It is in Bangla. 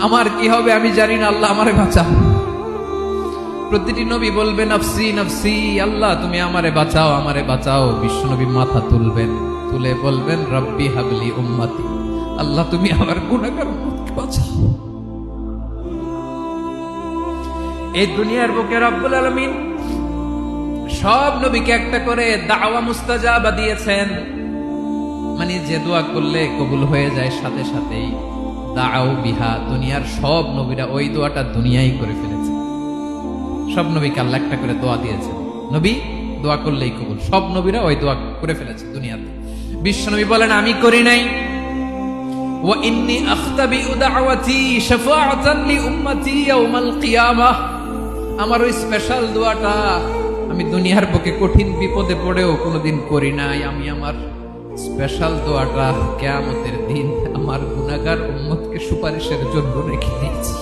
আমার কি হবে আমি জানি না, আল্লাহ আমারে বাঁচাও। প্রতিটি নবী বলবেন নফসি নফসি, আল্লাহ তুমি আমারে বাঁচাও, আমারে বাঁচাও। বিশ্বনবী মাথা তুলবেন, তুলে বলবেন রব্বি হাবলি উম্মতি, আল্লাহ তুমি আমার গুনাহগার উম্মতকে বাঁচাও। এই দুনিয়ার বুকে রব্বুল আলামিন সব নবীকে একটা করে দাওয়া মুস্তাজাবা দিয়েছেন, মানে যে দোয়া করলে কবুল হয়ে যায় সাথে সাথেই। দাও বিহা, দুনিয়ার সব নবীরা ওই দোয়াটা দুনিয়ায় করে ফেলেছে। সব নবীকে আল্লাহ একটা করে দোয়া দিয়েছেন, নবী দোয়া করলেই কবুল। সব নবীরা ওই দোয়া করে ফেলেছে দুনিয়াতে। বিশ্বনবী বলেন আমি করি নাই। ওয়া ইন্নী আখতাবিউ দাওয়াতি শাফাআতান লি উম্মতি ইয়াউমাল কিয়ামাহ, আমার ওই স্পেশাল দোয়াটা আমি দুনিয়ার বুকে কঠিন বিপদে পড়েও কোনোদিন করি নাই। আমি আমার স্পেশাল দোয়াটা কিয়ামতের দিন আমার গুনাহগার উম্মতকে সুপারিশের জন্য রেখে দিয়েছি।